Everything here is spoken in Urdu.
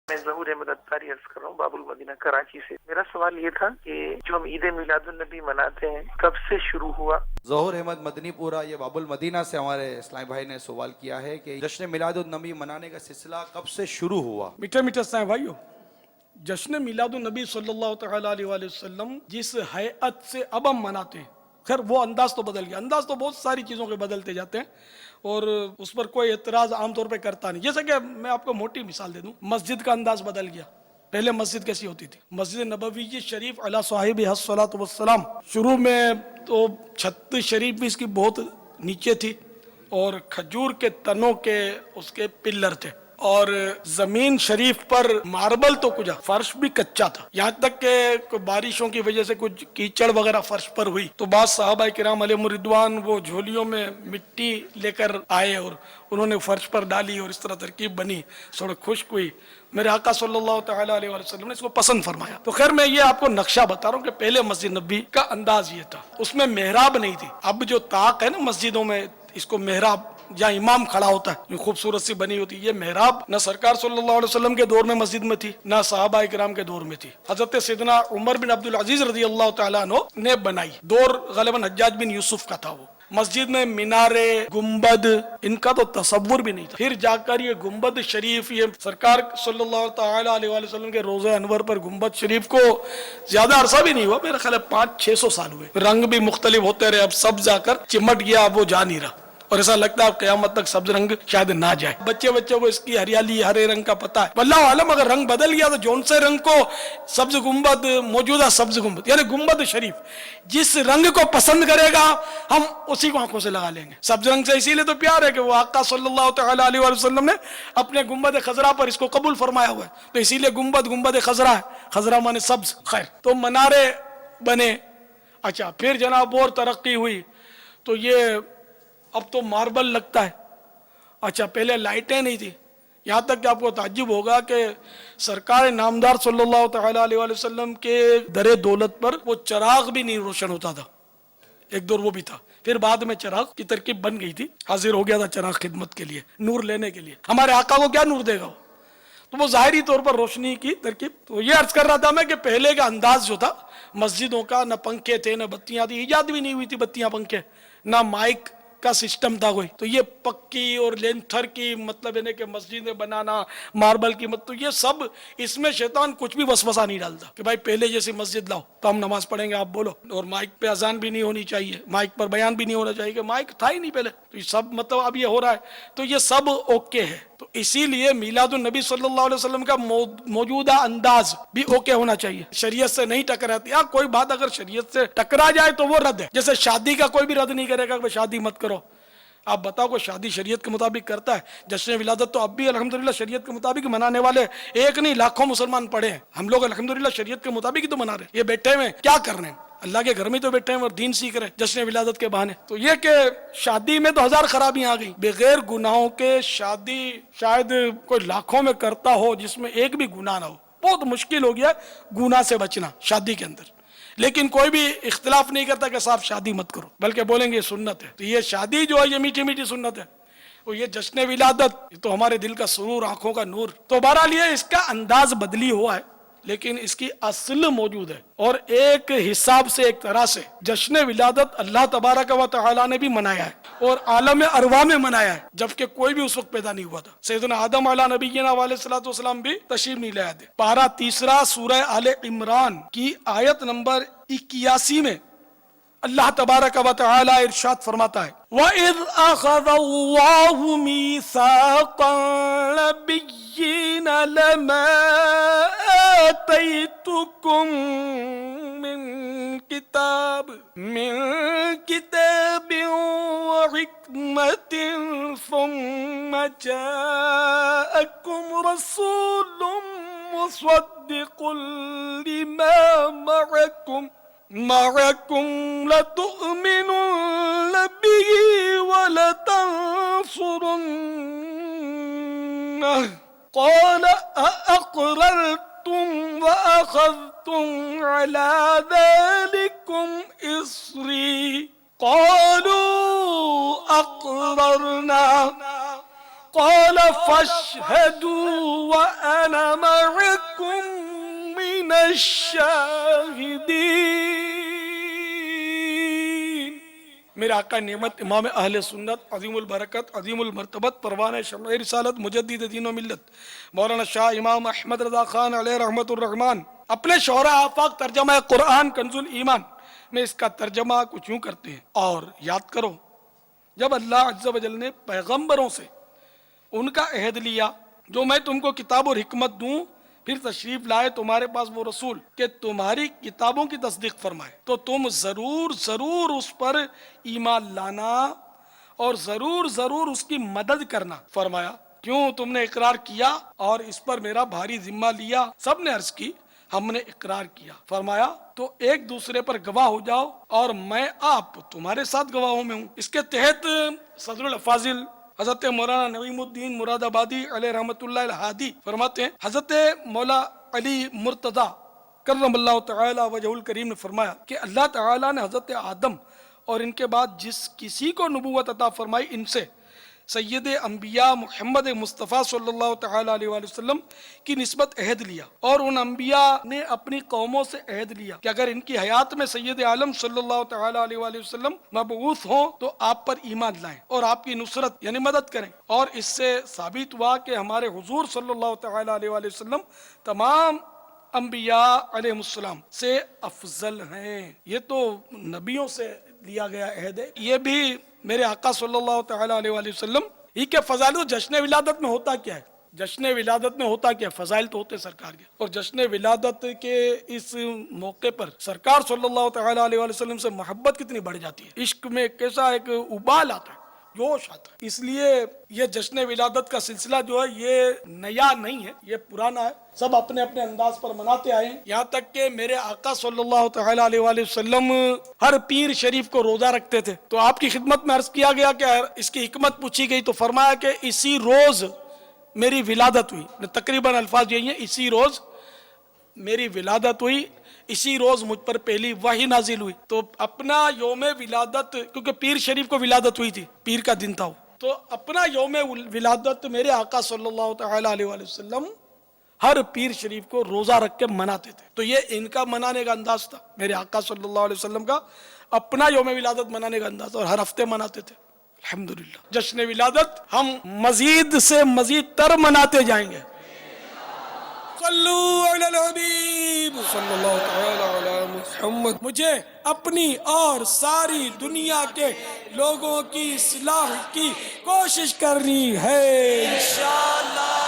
میں ظہور احمد اتاری عرض کر رہا ہوں باب المدینہ کراچی سے۔ میرا سوال یہ تھا کہ جو ہم عید میلاد النبی مناتے ہیں کب سے شروع ہوا؟ ظہور احمد مدنی پورہ یہ باب المدینہ سے ہمارے اسلامی بھائی نے سوال کیا ہے کہ جشن میلاد النبی منانے کا سلسلہ کب سے شروع ہوا؟ میٹھے میٹھے اسلامی بھائیو، جشن میلاد النبی صلی اللہ تعالیٰ علیہ وآلہ وسلم جس ہیئت سے اب ہم مناتے ہیں، خیر وہ انداز تو بدل گیا، انداز تو بہت ساری چیزوں کے بدلتے جاتے ہیں اور اس پر کوئی اعتراض عام طور پہ کرتا نہیں۔ جیسے کہ میں آپ کو موٹی مثال دے دوں، مسجد کا انداز بدل گیا۔ پہلے مسجد کیسی ہوتی تھی؟ مسجد نبوی شریف علی صاحب الصلاۃ والسلام، شروع میں تو چھت شریف بھی اس کی بہت نیچے تھی اور کھجور کے تنوں کے اس کے پلر تھے، اور زمین شریف پر ماربل تو کچھ، فرش بھی کچا تھا، یہاں تک کہ بارشوں کی وجہ سے کچھ کیچڑ وغیرہ فرش پر ہوئی تو بعض صحابہ کرام علیہم الرضوان وہ جھولیوں میں مٹی لے کر آئے اور انہوں نے فرش پر ڈالی اور اس طرح ترکیب بنی، تھوڑا خشک ہوئی۔ میرے آقا صلی اللہ تعالیٰ علیہ وسلم نے اس کو پسند فرمایا۔ تو خیر میں یہ آپ کو نقشہ بتا رہا ہوں کہ پہلے مسجد نبی کا انداز یہ تھا، اس میں محراب نہیں تھی۔ اب جو طاق ہے نا مسجدوں میں، اس کو محراب جہاں امام کھڑا ہوتا ہے جو خوبصورت سی بنی ہوتی، یہ محراب نہ سرکار صلی اللہ علیہ وسلم کے دور میں مسجد میں تھی، نہ صحابہ کرام کے دور میں تھی۔ حضرت سیدنا عمر بن عبد العزیز رضی اللہ تعالیٰ عنہ نے بنائی، دور غالباً حجاج بن یوسف کا تھا۔ وہ مسجد میں مینارے، گنبد، ان کا تو تصور بھی نہیں تھا۔ پھر جا کر یہ گنبد شریف، یہ سرکار صلی اللہ تعالیٰ علیہ وآلہ وسلم کے روضہ انور پر گنبد شریف کو زیادہ عرصہ بھی نہیں ہوا، میرا خیال ہے 500-600 سال ہوئے، رنگ بھی مختلف ہوتے رہے، اب سبز آ کر چمٹ گیا، اب وہ جا نہیں رہا، اور ایسا لگتا ہے قیامت تک سبز رنگ شاید نہ جائے۔ بچوں کو اس کی ہریالی ہرے رنگ کا پتہ ہے، واللہ عالم اگر رنگ بدل گیا تو جون سے رنگ کو سبز گنبد، موجودہ سبز گنبد یعنی گنبد شریف جس رنگ کو پسند کرے گا ہم اسی کو آنکھوں سے لگا لیں گے۔ سبز رنگ سے اسی لیے تو پیار ہے کہ وہ آقا صلی اللہ تعالیٰ علیہ وسلم نے اپنے گنبد خضرا پر اس کو قبول فرمایا ہوا ہے، تو اسی لیے گنبد خضرا ہے، خضرا مانے سبز۔ خیر تو منارے بنے، اچھا پھر جناب اور ترقی ہوئی تو یہ اب تو ماربل لگتا ہے۔ اچھا پہلے لائٹیں نہیں تھی، یہاں تک کہ آپ کو تعجب ہوگا کہ سرکار نامدار صلی اللہ تعالیٰ علیہ وآلہ وسلم کے در دولت پر وہ چراغ بھی نہیں روشن ہوتا تھا، ایک دور وہ بھی تھا، پھر بعد میں چراغ کی ترکیب بن گئی تھی، حاضر ہو گیا تھا چراغ خدمت کے لیے، نور لینے کے لیے۔ ہمارے آقا کو کیا نور دے گا؟ تو وہ ظاہری طور پر روشنی کی ترکیب۔ تو یہ عرض کر رہا تھا میں کہ پہلے کا انداز جو تھا مسجدوں کا، نہ پنکھے تھے نہ بتیاں تھی، ایجاد بھی نہیں ہوئی تھی بتیاں پنکھے، نہ مائک کا سسٹم تھا کوئی، تو یہ پکی اور لینتھر کی مطلب ہے کہ مسجدیں بنانا، ماربل کی تو یہ سب، اس میں شیطان کچھ بھی وسوسہ نہیں ڈالتا کہ بھائی پہلے جیسی مسجد لاؤ تو ہم نماز پڑھیں گے، آپ بولو، اور مائک پہ اذان بھی نہیں ہونی چاہیے، مائک پر بیان بھی نہیں ہونا چاہیے، کہ مائک تھا ہی نہیں پہلے، تو یہ سب مطلب اب یہ ہو رہا ہے، تو یہ سب اوکے ہے۔ تو اسی لیے میلاد النبی صلی اللہ علیہ وسلم کا موجودہ انداز بھی اوکے ہونا چاہیے، شریعت سے نہیں ٹکراتی۔ یا کوئی بات اگر شریعت سے ٹکرا جائے تو وہ رد ہے، جیسے شادی کا کوئی بھی رد نہیں کرے گا کہ شادی مت کرو۔ آپ بتاؤ کوئی شادی شریعت کے مطابق کرتا ہے؟ جشن ولادت تو اب بھی الحمدللہ شریعت کے مطابق منانے والے ایک نہیں لاکھوں مسلمان پڑے ہیں، ہم لوگ الحمدللہ شریعت کے مطابق ہی تو منا رہے ہیں۔ یہ بیٹھے ہوئے کیا کر رہے ہیں؟ اللہ کے گھر میں تو بیٹھے ہیں اور دین سیکھ رہے ہیں جشن ولادت کے بہانے۔ تو یہ کہ شادی میں تو 1000 خرابیاں آ گئی، بغیر گناہوں کے شادی شاید کوئی لاکھوں میں کرتا ہو جس میں ایک بھی گناہ نہ ہو، بہت مشکل ہو گیا گناہ سے بچنا شادی کے اندر۔ لیکن کوئی بھی اختلاف نہیں کرتا کہ صاحب شادی مت کرو، بلکہ بولیں گے یہ سنت ہے۔ تو یہ شادی جو ہے یہ میٹھی میٹھی سنت ہے، اور یہ جشن ولادت یہ تو ہمارے دل کا سرور، آنکھوں کا نور۔ تو بہرحال یہ اس کا انداز بدلی ہوا ہے لیکن اس کی اصل موجود ہے، اور ایک حساب سے، ایک طرح سے جشن ولادت اللہ تبارک و تعالیٰ نے بھی منایا ہے اور عالم ارواح میں منایا ہے، جبکہ کوئی بھی اس وقت پیدا نہیں ہوا تھا۔ سیدنا آدم علیہ نبینا علیہ الصلوۃ والسلام بھی تشریف نہیں لائے تھے۔ پارہ 3 سورہ آل عمران کی آیت نمبر 81 میں اللہ تبارک و تعالی ارشاد فرماتا ہے، وَإِذْ أَخَذَ اللَّهُ مِيثَاقَ النَّبِيِّينَ لَمَا آتَيْتُكُم مِّن كِتَابٍ وَحِكْمَةٍ ثُمَّ جَاءَكُمْ رَسُولٌ مُصَدِّقٌ لِّمَا مَعَكُمْ لَتُؤْمِنُنَّ بِهِ وَلَتَنصُرُنَّهُ قَالَ أَأَقْرَرْتُمْ وَأَخَذْتُمْ عَلَى ذَلِكُمْ إِصْرِي قَالُوا أَقْرَرْنَا قال فاشهدوا وأنا معكم من الشاهدين. میرے آقا نعمت امام اہل سنت عظیم البرکت عظیم المرتبت پروانہ شمع رسالت مجدد دین و ملت مولانا شاہ امام احمد رضا خان علیہ رحمت الرحمان اپنے شعرا آفاق ترجمہ قرآن کنز الایمان میں اس کا ترجمہ کچھ یوں کرتے ہیں. اور یاد کرو جب اللہ عز و جل نے پیغمبروں سے ان کا عہد لیا جو میں تم کو کتاب اور حکمت دوں پھر تشریف لائے تمہارے پاس وہ رسول کہ تمہاری کتابوں کی تصدیق فرمائے تو تم ضرور ضرور اس پر ایمان لانا اور ضرور ضرور اس کی مدد کرنا. فرمایا کیوں تم نے اقرار کیا اور اس پر میرا بھاری ذمہ لیا؟ سب نے عرض کی ہم نے اقرار کیا. فرمایا تو ایک دوسرے پر گواہ ہو جاؤ اور میں آپ تمہارے ساتھ گواہوں میں ہوں. اس کے تحت صدر الافاضل حضرت مولانا نعیم الدین مراد آبادی علیہ رحمت اللہ الہادی فرماتے ہیں حضرت مولا علی مرتضی کرم اللہ تعالی وجہ الکریم نے فرمایا کہ اللہ تعالی نے حضرت آدم اور ان کے بعد جس کسی کو نبوت عطا فرمائی ان سے سید انبیاء محمد مصطفیٰ صلی اللہ تعالی علیہ وآلہ وسلم کی نسبت عہد لیا اور ان انبیاء نے اپنی قوموں سے عہد لیا کہ اگر ان کی حیات میں سید عالم صلی اللہ تعالی علیہ وآلہ وسلم مبعوث ہوں تو آپ پر ایمان لائیں اور آپ کی نصرت یعنی مدد کریں. اور اس سے ثابت ہوا کہ ہمارے حضور صلی اللہ تعالی علیہ وآلہ وسلم تمام انبیاء علیہ السلام سے افضل ہیں. یہ تو نبیوں سے لیا گیا عہد ہے. یہ بھی میرے آقا صلی اللہ تعالی علیہ وآلہ وسلم ہی کے فضائل. جشن ولادت میں ہوتا کیا ہے؟ جشن ولادت میں ہوتا کیا؟ فضائل تو ہوتے سرکار کے. اور جشن ولادت کے اس موقع پر سرکار صلی اللہ تعالی علیہ وآلہ وسلم سے محبت کتنی بڑھ جاتی ہے. عشق میں کیسا ایک ابال آتا ہے، جوش آتا ہے. اس لیے یہ جشن ولادت کا سلسلہ جو ہے یہ نیا نہیں ہے، یہ پرانا ہے. سب اپنے اپنے انداز پر مناتے آئے ہیں. یہاں تک کہ میرے آقا صلی اللہ تعالی علیہ وآلہ وسلم ہر پیر شریف کو روزہ رکھتے تھے. تو آپ کی خدمت میں عرض کیا گیا کہ اس کی حکمت پوچھی گئی تو فرمایا کہ اسی روز میری ولادت ہوئی. تقریباً الفاظ یہی ہیں، اسی روز میری ولادت ہوئی، اسی روز مجھ پر پہلی وحی نازل ہوئی. تو اپنا یوم ولادت، کیونکہ پیر شریف کو ولادت ہوئی تھی، پیر کا دن تھا وہ، تو اپنا یوم ولادت میرے آقا صلی اللہ تعالی علیہ وآلہ وسلم ہر پیر شریف کو روزہ رکھ کے مناتے تھے. تو یہ ان کا منانے کا انداز تھا. میرے آقا صلی اللہ علیہ وسلم کا اپنا یوم ولادت منانے کا انداز، اور ہر ہفتے مناتے تھے. الحمدللہ جشن ولادت ہم مزید سے مزید تر مناتے جائیں گے. صلو علی الحبیب صلی اللہ تعالی علی محمد. مجھے اپنی اور ساری دنیا کے لوگوں کی اصلاح کی کوشش کرنی ہے انشاءاللہ.